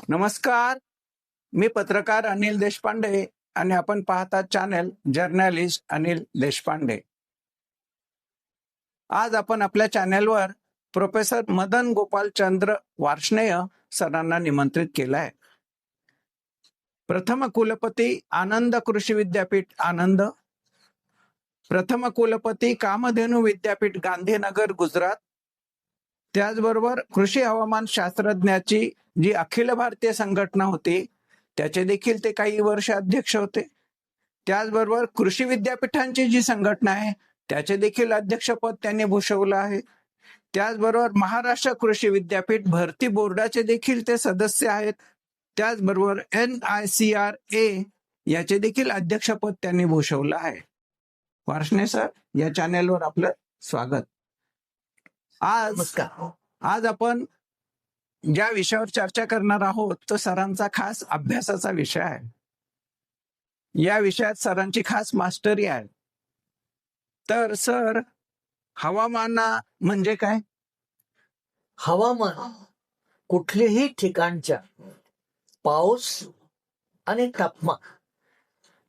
नमस्कार. मी पत्रकार अनिल देशपांडे आणि आपण पाहतात चॅनल जर्नलिस्ट अनिल देशपांडे. आज आपण आपल्या चॅनलवर प्रोफेसर मदन गोपालचंद्र वार्ष्णेय सरांना निमंत्रित केलं आहे. प्रथम कुलपती आनंद कृषी विद्यापीठ आनंद, प्रथम कुलपती कामधेनू विद्यापीठ गांधीनगर गुजरात, त्याचबरोबर कृषी हवामान शास्त्रज्ञाची जी अखिल भारतीय संघटना होती त्याचे देखील ते काही वर्ष अध्यक्ष होते. त्याचबरोबर कृषी विद्यापीठांची जी संघटना आहे त्याचे देखील अध्यक्षपद त्यांनी भूषवलं आहे. त्याचबरोबर महाराष्ट्र कृषी विद्यापीठ भरती बोर्डाचे देखील ते सदस्य आहेत. त्याचबरोबर NICRA याचे देखील अध्यक्षपद त्यांनी भूषवलं आहे. वार्ष्णे सर, या चॅनेलवर आपलं स्वागत. आज आपण ज्या विषयावर चर्चा करणार आहोत तो सरांचा खास अभ्यासाचा विषय आहे. या विषयात सरांची खास मास्टरी आहे. तर सर, हवामान म्हणजे काय? हवामान कुठल्याही ठिकाणच्या पाऊस आणि तापमान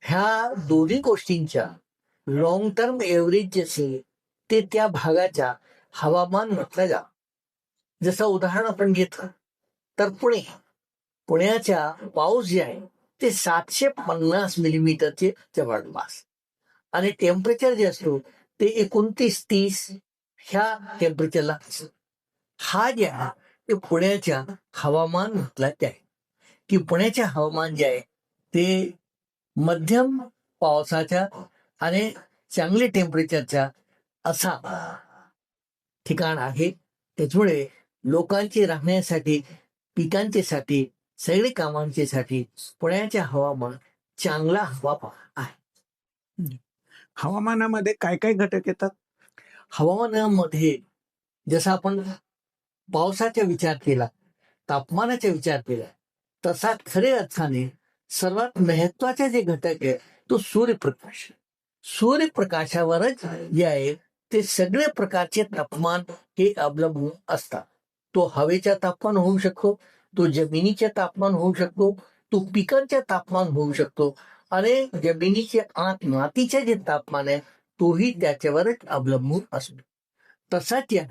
ह्या दोन्ही गोष्टींच्या लॉंग टर्म एव्हरेज जे असेल ते त्या भागाच्या हवामान म्हटलं जातं. जसं उदाहरण आपण घेतलं तर पुण्याच्या पाऊस जे आहे ते 750 मिलीमीटरचे जवळपास, आणि टेम्परेचर जे असतो ते 29-30 ह्या टेम्परेचरला असतं. हा जे आहे ते पुण्याच्या हवामान म्हटलं आहे की पुण्याचे हवामान जे आहे ते मध्यम पावसाच्या आणि चांगले टेम्परेचरच्या असा ठिकाण आहे. त्याच्यामुळे लोकांचे राहण्यासाठी, पिकांच्यासाठी, सगळे कामांच्यासाठी पुण्याचे हवामान चांगला आहे. हवामानामध्ये काय काय घटक येतात? हवामानामध्ये जसं आपण पावसाचा विचार केला, तापमानाचा विचार केला, तसा खऱ्या अर्थाने सर्वात महत्वाचे जे घटक आहे तो सूर्यप्रकाश. सूर्यप्रकाशावरच जे आहे ते सगळे प्रकारचे तापमान हे अवलंबून असतात. तो हवेचा तापमान होऊ शकतो, तो जमिनीचे तापमान होऊ शकतो, तो पिकांचे तापमान होऊ शकतो, आणि जमिनीचे आत मातीचे जे तापमान आहे तोही त्याच्यावरच अवलंबून असतो. तसाच या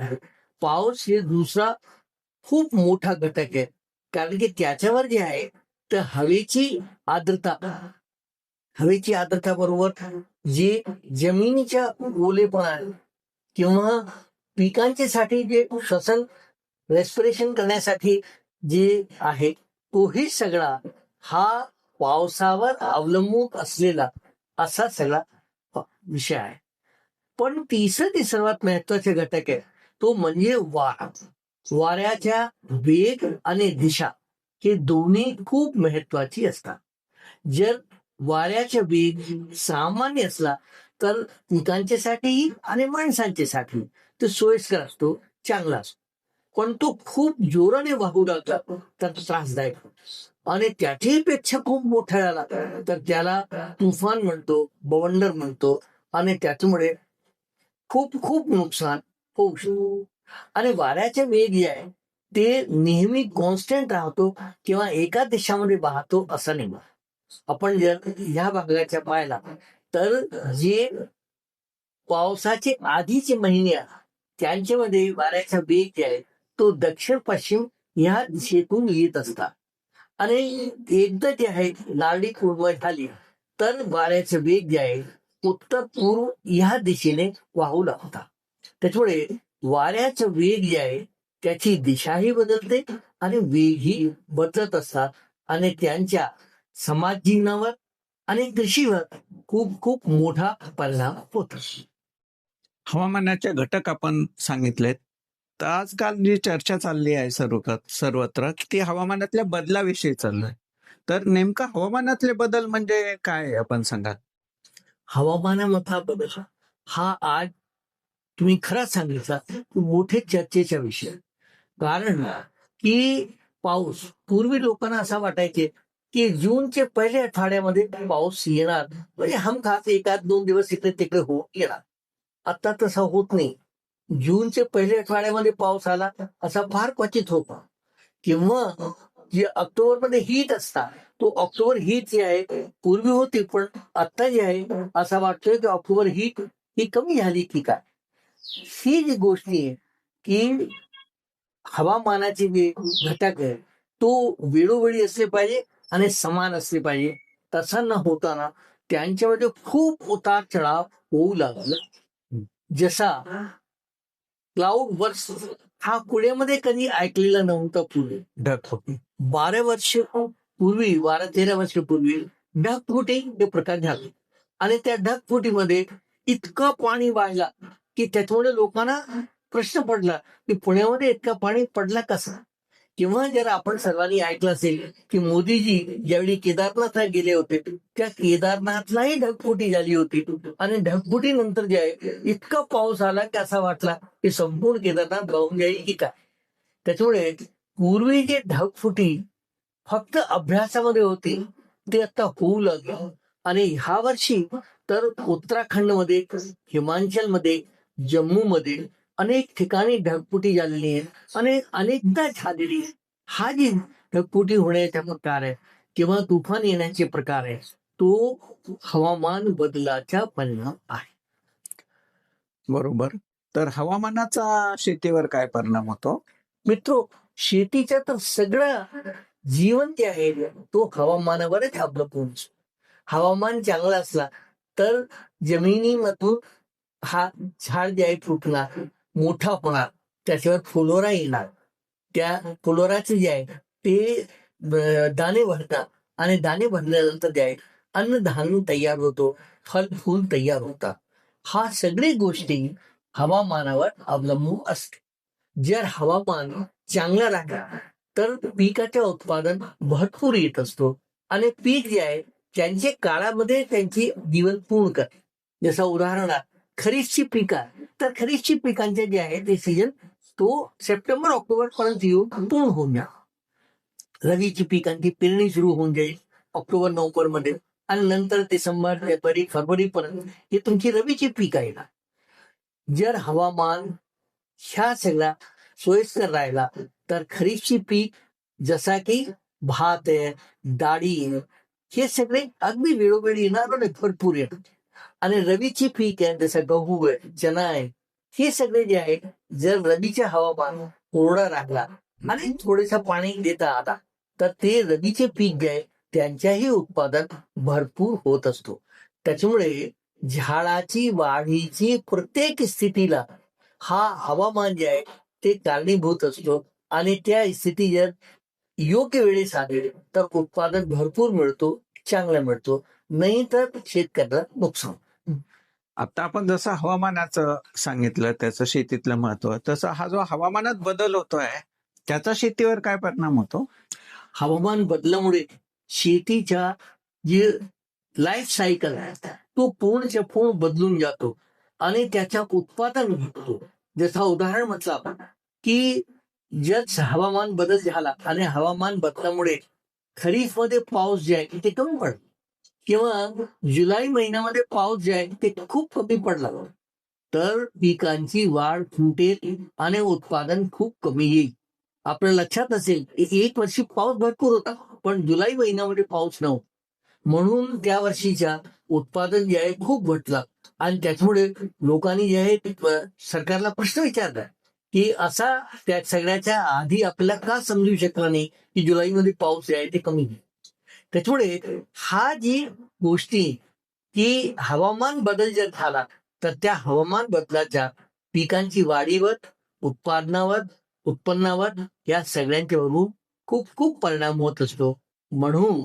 पाऊस हे दुसरा खूप मोठा घटक आहे, कारण की त्याच्यावर जे आहे तर हवेची आर्द्रता बरोबर जे जमिनीच्या ओलेपणा किंवा पिकांच्या साठी जे श्वसन रेस्पिरेशन करण्यासाठी जे आहे तोही सगळा हा पावसावर अवलंबून असलेला असा सगळा विषय आहे. पण तिसरं ते सर्वात महत्वाचे घटक आहे तो म्हणजे वाऱ्याच्या वेग आणि दिशा हे दोन्ही खूप महत्वाची असतात. जर वाऱ्याचा वेग सामान्य असला तर पिकांच्यासाठी आणि माणसांच्यासाठी तो सोयीस्कर असतो, चांगला असतो. पण तो खूप जोराने वाहू लागला तर त्रासदायक, आणि त्याच्याही पेक्षा खूप मोठा झाला तर त्याला तुफान म्हणतो, बवंडर म्हणतो, आणि त्याच्यामुळे खूप खूप नुकसान होऊ शकतो. आणि वाऱ्याचे वेग जे आहे ते नेहमी कॉन्स्टंट राहतो किंवा एका दिशामध्ये वाहतो असं नाही. आपण जर ह्या भागाच्या पाहिला तर जे पावसाचे आधीचे महिने त्यांच्यामध्ये वाऱ्याचा वेग जे आहे तो दक्षिण पश्चिम ह्या दिशेतून येत असतात, आणि एकदा जे आहे नारळी पूर्व झाली तर वाऱ्याचा वेग जे आहे उत्तर पूर्व ह्या दिशेने वाहू लागतात. त्याच्यामुळे वाऱ्याचा वेग जे आहे त्याची दिशाही बदलते आणि वेगही बदलत असतात, आणि त्यांच्या समाज जीवनावर आणि कृषीवर खूप खूप मोठा परिणाम होतो. हवामानाचे घटक आपण सांगितलेत. तर आजकाल जी चर्चा चालली आहे सर्वत्र ती हवामानातल्या बदलाविषयी चाललंय. तर नेमका हवामानातले बदल म्हणजे काय आपण सांगा? हवामानामधला बदल हा आज तुम्ही खरंच सांगितला मोठे चर्चेचा विषय. कारण की पाऊस पूर्वी लोकांना असं वाटायचे की जूनच्या पहिल्या आठवड्यामध्ये पाऊस येणार, म्हणजे हमखास एखाद 2 दिवस इकडे तिकडे येणार. आता तसं होत नाही. जूनच्या पहिल्या आठवड्यामध्ये पाऊस आला असा फार क्वचित होता, किंवा जे ऑक्टोबरमध्ये हीट असतात, तो ऑक्टोबर हीट जी आहे पूर्वी होती, पण आता जे आहे असं वाटतंय की ऑक्टोबर हीट ही कमी झाली की काय. ही जी गोष्टी आहे की हवामानाचे जे घटक आहे तो वेळोवेळी असले पाहिजे आणि समान असले पाहिजे. तसं न होताना त्यांच्यामध्ये खूप उतार चढाव होऊ लागला. जसा क्लाउड वर्स हा पुण्यामध्ये कधी ऐकलेला नव्हता पूर्वी. ढगफुटी. 12 13 वर्षपूर्वी ढगफुटी हे प्रकार झाले आणि त्या ढगफुटीमध्ये इतकं पाणी वाहिला की त्याच्यामुळे लोकांना प्रश्न पडला की पुण्यामध्ये इतकं पाणी पडला कसं. किंवा जर आपण सर्वांनी ऐकलं असेल की मोदीजी ज्यावेळी केदारनाथला गेले होते त्या केदारनाथलाही ढगफुटी झाली होती आणि ढगफुटी नंतर जे आहे इतका पाऊस आला की असा वाटला की संपूर्ण केदारनाथ वाहून जाईल की काय. त्याच्यामुळे पूर्वी जे ढगफुटी फक्त अभ्यासामध्ये होती ते आता होऊ लागले आणि ह्या वर्षी तर उत्तराखंडमध्ये, हिमाचलमध्ये, जम्मूमध्ये अनेक ठिकाणी ढगफुटी झालेली आहे आणि अनेकदा झालेली आहे. हा जी ढगफुटी होण्याचा प्रकार आहे किंवा तुफान येण्याचे प्रकार आहे तो हवामान बदलाचा परिणाम आहे. बरोबर. तर हवामानाचा शेतीवर काय परिणाम होतो? मित्रो, शेतीचं तर सगळं जीवन जे आहे तो हवामानावरच अवलंबून असतो. हवामान चांगलं असला तर जमिनीमधून हा झाड जे आहे फुटणार, मोठा होणार, त्याच्यावर फुलोरा येणार. त्या फुलोराचे जे आहे ते दाणे भरतात आणि दाणे भरल्यानंतर जे आहे अन्नधान्य तयार होतो, फल फूल तयार होतात. हा सगळी गोष्टी हवामानावर अवलंबून असते. जर हवामान चांगलं राहिलं तर पिकाचे उत्पादन भरपूर येत असतो आणि पीक जे आहे त्यांच्या काळामध्ये त्यांची जीवन पूर्ण करते. जसं उदाहरणार्थ खरीपची पिकं, तर खरीपची पिकांचे जे आहे ते सीजन तो सप्टेंबर ऑक्टोबर पर्यंत येऊन पूर्ण होऊन जाणार. रवीची पिकांची पेरणी सुरू होऊन जाईल ऑक्टोबर नोव्हेंबर मध्ये आणि नंतर डिसेंबर जानेवारी फरवरी पर्यंत ही तुमची रवीची पीक आहे ना. जर हवामान ह्या सगळ्या सोयीस्कर राहिला तर खरीपची पीक जसा की भात आहे, डाळी आहे, हे सगळे अगदी वेळोवेळी येणार आणि भरपूर येणार. आणि रवीची पीक आहे जसं गहू आहे, चना आहे, हे सगळे जे आहे जर रवीचे हवामान कोरडा राहिला आणि थोडेसा पाणी देता आला तर ते रवीचे पीक जे आहे त्यांच्याही उत्पादन भरपूर होत असतो. त्याच्यामुळे झाडाची वाढीची प्रत्येक स्थितीला हा हवामान जे आहे ते कारणीभूत असतो आणि त्या स्थिती जर योग्य वेळेस आली तर उत्पादन भरपूर मिळतो, चांगला मिळतो, नाही तर शेतकऱ्याला नुकसान. आता आपण जसं हवामानाचं सांगितलं त्याचं शेतीतलं महत्व, तसं हा जो हवामानात बदल होतोय त्याचा शेतीवर काय परिणाम होतो? हवामान बदलामुळे शेतीच्या जे लाईफ सायकल आहे तो पूर्णच्या पूर्ण बदलून जातो आणि त्याच्या उत्पादन घटतो. जसं उदाहरण म्हटलं आपण की जर हवामान बदल झाला आणि हवामान बदलामुळे खरीफ मध्ये पाऊस जे आहे ते कमी पडला किंवा जुलै महिन्यामध्ये पाऊस जे आहे ते खूप कमी पडला तर पिकांची वाढ खुंटेल आणि उत्पादन खूप कमी येईल. आपल्या लक्षात असेल एक वर्षी पाऊस भरपूर होता पण जुलै महिन्यामध्ये पाऊस नव्हता म्हणून त्या वर्षीच्या उत्पादन जे आहे खूप घटलं आणि त्याच्यामुळे लोकांनी जे आहे सरकारला प्रश्न विचारला की असा त्या सगळ्याच्या आधी आपल्याला का समजू शकला नाही की जुलैमध्ये पाऊस जे आहे ते कमी आहे. त्याच्यामुळे हा जी गोष्टी की हवामान बदल जर झाला तर त्या हवामान बदलाच्या पिकांची वाढीवर, उत्पादनावर, उत्पन्नावर या सगळ्यांच्या वरून खूप खूप परिणाम होत असतो. म्हणून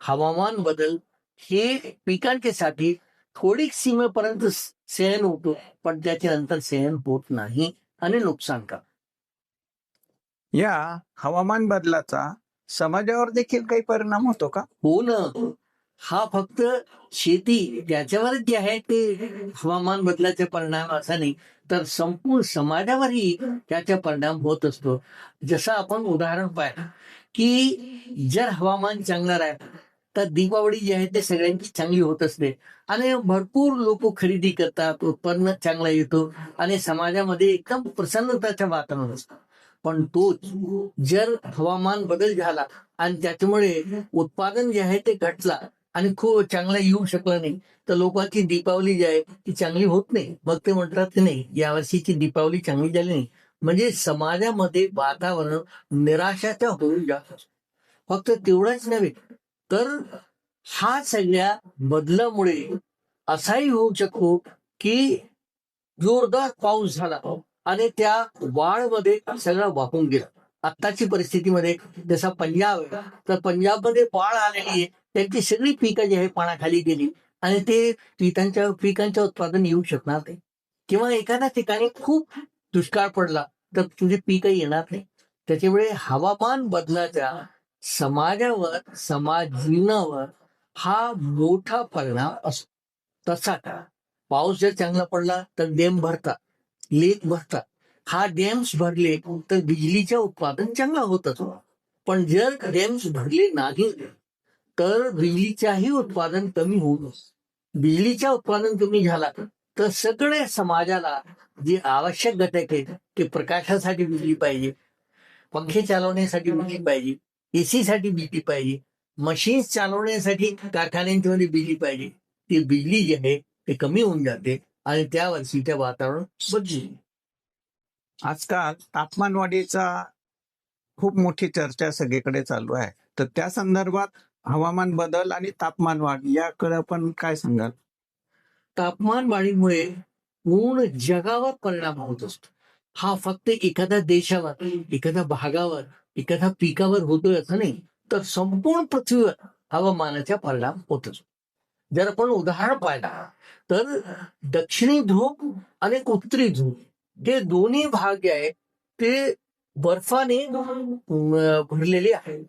हवामान बदल हे पिकांच्यासाठी थोडी सीमेपर्यंत सहन होतो पण त्याच्या नंतर सहन होत नाही आणि नुकसान का. या हवामान बदलाचा समाजावर देखील काही परिणाम होतो का? हो ना. हा फक्त शेती त्याच्यावरच जे आहे ते हवामान बदलाचे परिणाम असा नाही तर संपूर्ण समाजावरही त्याचा परिणाम होत असतो. जसं आपण उदाहरण पाहिलं की जर हवामान चांगलं राहिलं तर दीपावली जी आहे ते सगळ्यांची चांगली होत असते आणि भरपूर लोक खरेदी करतात, उत्पन्न चांगलं येतो आणि समाजामध्ये एकदम प्रसन्नताचं वातावरण असतं. पण तोच जर हवामान बदल झाला आणि त्याच्यामुळे उत्पादन जे आहे ते घटला आणि खूप चांगला येऊ शकलं नाही, तर लोकांची दीपावली जी आहे ती चांगली होत नाही. मग ते म्हणतात की नाही, यावर्षीची दीपावली चांगली झाली नाही. म्हणजे समाजामध्ये वातावरण निराशाचं होऊन जात असतं. फक्त तेवढंच नव्हे, तर हा सगळ्या बदलामुळे असाही होऊ शकतो की जोरदार पाऊस झाला आणि त्या वाळमध्ये सगळं वाहून गेलं. आत्ताची परिस्थितीमध्ये जसा पंजाब आहे, तर पंजाबमध्ये बाढ आलेली आहे. त्यांची सगळी पिकं जी आहे पाण्याखाली गेली आणि ते पिकांचं उत्पादन येऊ शकणार नाही. किंवा एखाद्या ठिकाणी खूप दुष्काळ पडला तर तुझे पीकही येणार नाही. त्याच्यामुळे हवामान बदलाचा समाजावर, समाज जीवनावर हा मोठा परिणाम असतो. तसा का पाऊस जर चांगला पडला तर डॅम भरतात, लेक भरतात. हा डॅम्स भरले तर बिजलीचं उत्पादन चांगला होत असतो. पण जर डॅम्स भरले नाही तर बिजलीच्याही उत्पादन कमी होऊ असतं. बिजलीचं उत्पादन कमी झाला तर सगळ्या समाजाला जे आवश्यक घटक आहेत ते प्रकाशासाठी बिजली पाहिजे, पंखे चालवण्यासाठी बिजली पाहिजे, एसी साठी बिजली पाहिजे, मशीन्स चालवण्यासाठी कारखान्यांमध्ये बिजली पाहिजे. ती बिजली जी आहे ते कमी होऊन जाते आणि त्या वर्षीचं वातावरण बदलून. आजकाल तापमानवाढीचा खूप मोठी चर्चा सगळीकडे चालू आहे. तर त्या संदर्भात हवामान बदल आणि तापमान वाढ याकडे पण काय सांगाल? तापमान वाढीमुळे पूर्ण जगावर परिणाम होत असतो. हा फक्त एखाद्या देशावर, एखाद्या भागावर, एखाद्या पिकावर होतोय असं नाही, तर संपूर्ण पृथ्वीवर हवामानाचा परिणाम होत असतो. जर आपण उदाहरण पाहिलं तर दक्षिणी ध्रुव आणि उत्तरी ध्रुव हे दोन्ही भाग जे आहेत ते बर्फाने भरलेले आहेत.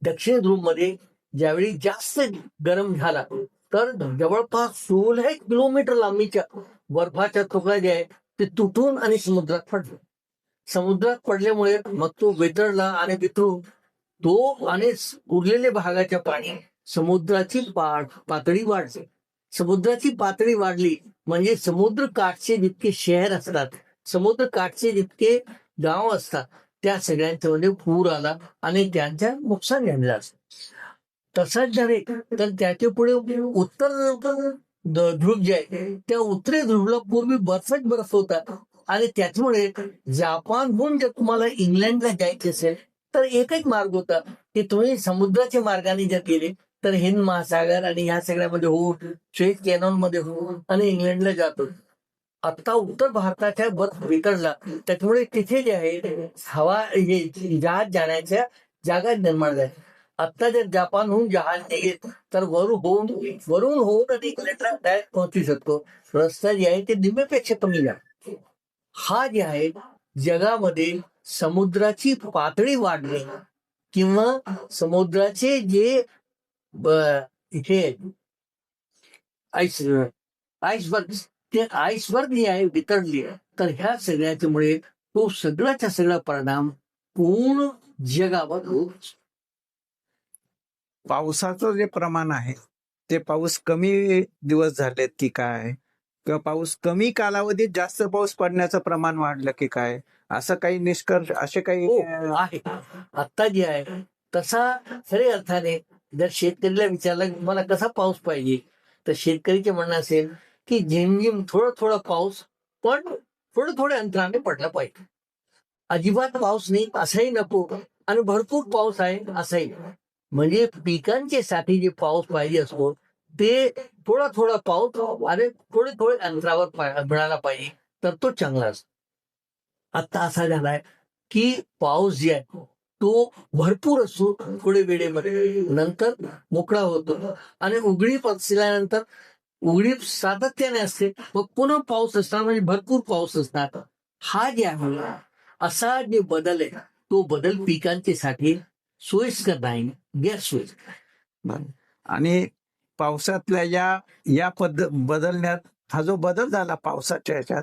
दक्षिण ध्रुव मध्ये ज्यावेळी जास्त गरम झाला तर जवळपास 16 किलोमीटर लांबीच्या बर्फाच्या तुकड्या जे आहेत ते तुटून आणि समुद्रात पडले. समुद्रात पडल्यामुळे मग तो वितळला आणि वितळून तो आणि उरलेल्या भागाच्या पाणी समुद्राची पातळी वाढली. समुद्राची पातळी वाढली म्हणजे समुद्र काठचे जितके शहर असतात, समुद्र काठचे जितके गाव असतात, त्या सगळ्यांच्या मध्ये पूर आला आणि त्यांच्या नुकसान झालेलं असतं. तसंच जरी तर त्याच्या पुढे उत्तर ध्रुव जे आहे त्या उत्तरी ध्रुवला पूर्वी बर्फच बर्फ होता आणि त्याच्यामुळे जपानहून जर तुम्हाला इंग्लंडला जायचे असेल तर एकच मार्ग होता की तुम्ही समुद्राच्या मार्गाने जर गेले तर हिंद महासागर आणि ह्या सगळ्यामध्ये होऊन स्वेझ कॅनॉल मध्ये होऊन आणि इंग्लंडला जातो. आता उत्तर भारताच्या बर्फ वितळला त्याच्यामुळे तिथे जे आहे हवा जहाज जाण्याच्या जागा निर्माण झाल्या. आता जर जपानहून जहाज निघेल तर वरून होऊन आणि इंग्लंडला डायरेक्ट पोहोचू शकतो. रस्ता जे आहे ते निम्म्यापेक्षा कमी झाला. हा जे आहे जगामध्ये समुद्राची पातळी वाढणे किंवा समुद्राचे जे इथे आईसबर्ग ते आईसबर्ग जे आहे वितळले तर ह्या सगळ्याच्यामुळे तो सगळ्याचा सगळा परिणाम पूर्ण जगावर होत असतो. पावसाचं जे प्रमाण आहे ते पाऊस कमी दिवस झालेत की काय, किंवा पाऊस कमी कालावधीत जास्त पाऊस पडण्याचं प्रमाण वाढलं की काय, असं काही निष्कर्ष असे काही हो आहे. आता जे आहे तसा खऱ्या अर्थाने जर शेतकरीला विचारलं की मला कसा पाऊस पाहिजे तर शेतकरीचे म्हणणं असेल की झिमझिम थोडं थोडं पाऊस पण थोड्या अंतराने पडला पाहिजे. अजिबात पाऊस नाही असंही नको आणि भरपूर पाऊस आहे असंही नको. म्हणजे पिकांचे साठी जे पाऊस पाहिजे असतो ते थोडा पाऊस आणि थोडे अंतरावर मिळाला पाहिजे तर तो चांगला असतो. आता असा झालाय की पाऊस जे आहे तो भरपूर असतो थोडे वेळेमध्ये, नंतर मोकळा होतो आणि उघडीप असल्यानंतर उघडीप सातत्याने असते, मग पुन्हा पाऊस असणार म्हणजे भरपूर पाऊस असणार. हा जे आहे असा जे बदल आहे तो बदल पिकांचे साठी सोयीस्कर नाही, गैरसोयीस्कर. आणि पावसातल्या या बदलण्यात हा जो बदल झाला पावसाच्या ह्याच्यात,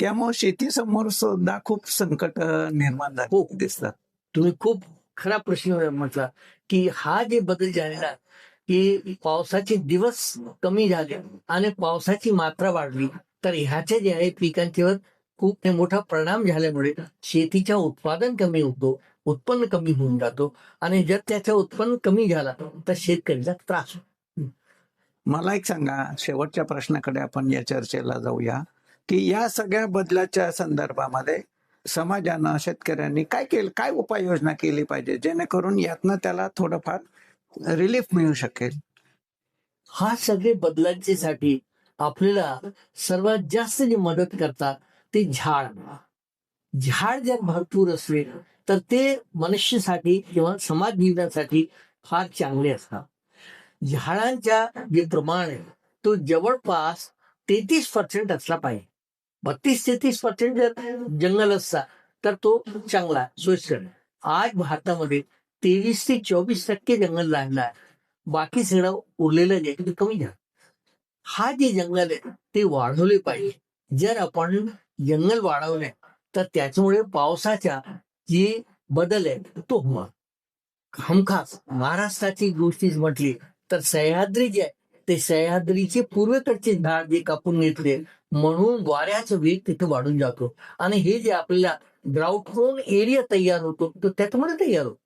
त्यामुळे शेतीसमोर सुद्धा खूप संकट निर्माण झाले हो. दिसतात. तुम्ही खूप खरा प्रश्न म्हटला की हा जे बदल झालेला की पावसाचे दिवस कमी झाले आणि पावसाची मात्रा वाढली तर ह्याचे जे आहे पिकांच्यावर खूप मोठा परिणाम झाल्यामुळे शेतीच्या उत्पादन कमी होतो, उत्पन्न कमी होऊन जातो आणि जर त्याचं उत्पन्न कमी झाला तर शेतकऱ्याचा त्रास होतो. मला एक सांगा, शेवटच्या प्रश्नाकडे आपण या चर्चेला जाऊया, की या सगळ्या बदलाच्या संदर्भामध्ये समाजानं, शेतकऱ्यांनी काय केलं, काय उपाययोजना केली पाहिजे जेणेकरून यातनं त्याला थोडंफार रिलीफ मिळू शकेल? हा सगळे बदलांच्यासाठी आपल्याला सर्वात जास्त जी मदत करतात ते झाड. झाड जर भरपूर असले तर ते मनुष्यासाठी किंवा समाज जीवनासाठी फार चांगले असतात. झाडांच्या जे प्रमाण आहे तो जवळपास 33% असला पाहिजे. 32-33% जर जंगल असता तर तो चांगला सोयीस्कर. आज भारतामध्ये 23 ते 24% जंगल राहिलं आहे. बाकी सगळं उरलेलं जे आहे ते कमी झालं. हा जे जंगल आहे ते वाढवले पाहिजे. जर आपण जंगल वाढवले तर त्याच्यामुळे पावसाच्या जे बदल आहे तो होणार. हमखास महाराष्ट्राची गोष्टी म्हटली तर सह्याद्री जे आहे ते सह्याद्रीचे पूर्वेकडचे झाड जे कापून घेतले म्हणून वाऱ्याचा वेग तिथे वाढून जातो आणि हे जे आपल्याला ड्राउट प्रोन एरिया तयार होतो तो त्याच्यामध्ये तयार होतो.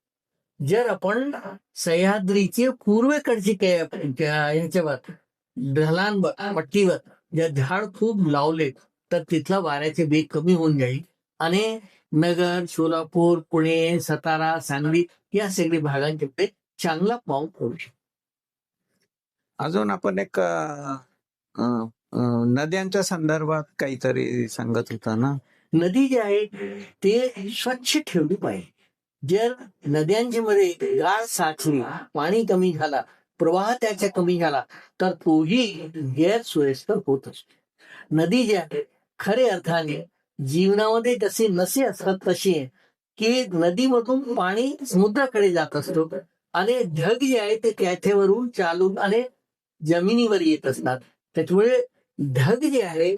जर आपण सह्याद्रीचे पूर्वेकडचे ह्याच्यावर ढलांवर पट्टीवर जर झाड खूप लावले तर तिथला वाऱ्याचे वेग कमी होऊन जाईल आणि नगर, सोलापूर, पुणे, सातारा, सांगली या सगळ्या भागांचे चांगला पाऊस पडू शकतो. अजून आपण एक नद्यांच्या संदर्भात काहीतरी सांगत होता ना? नदी जे आहे ते स्वच्छ ठेवली पाहिजे. जर नद्यांच्या मध्ये गाळ साचली, पाणी कमी झाला, प्रवाह त्याचा कमी झाला तर तोही गैरसोयीस्कर होत असतो. नदी जी आहे खरे अर्थाने जीवनामध्ये जसे नसे असतात तशी आहे की नदीमधून पाणी समुद्राकडे जात असतो आणि ढग जे आहे ते त्याच्यावरून चालून आणि जमिनीवर येत असतात. त्याच्यामुळे ढग जे आहे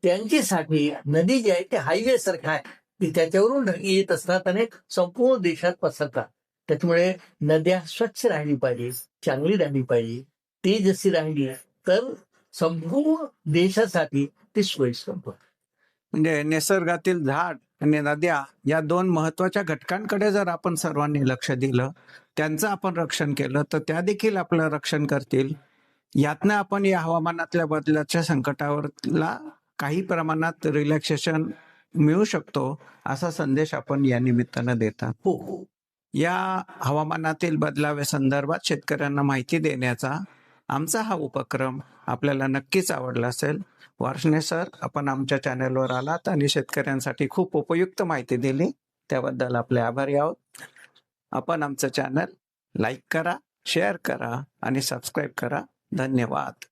त्यांच्यासाठी नदी जी आहे ते हायवे सारखा आहे की त्याच्यावरून ढग येत असतात आणि संपूर्ण देशात पसरतात. त्याच्यामुळे नद्या स्वच्छ राहिली पाहिजे, चांगली राहिली पाहिजे. ती जशी राहिली तर संपूर्ण देशासाठी ती सोयीस्कर होईल. म्हणजे निसर्गातील झाड आणि नद्या या दोन महत्वाच्या घटकांकडे जर आपण सर्वांनी लक्ष दिलं, त्यांचं आपण रक्षण केलं तर त्या देखील आपलं रक्षण करतील. यातनं आपण या हवामानातल्या बदलाच्या संकटावरला काही प्रमाणात रिलॅक्सेशन मिळू शकतो असा संदेश आपण या निमित्तानं देतात. हो. या हवामानातील बदलाव्या संदर्भात शेतकऱ्यांना माहिती देण्याचा आमचा हा उपक्रम आपल्याला नक्कीच आवडला असेल. वार्ष्णे सर, आपण आमच्या चॅनलवर आलात आणि शेतकऱ्यांसाठी खूप उपयुक्त माहिती दिली, त्याबद्दल आपले आभारी आहोत. आपण आमचं चॅनल लाईक करा, शेअर करा आणि सबस्क्राईब करा. धन्यवाद.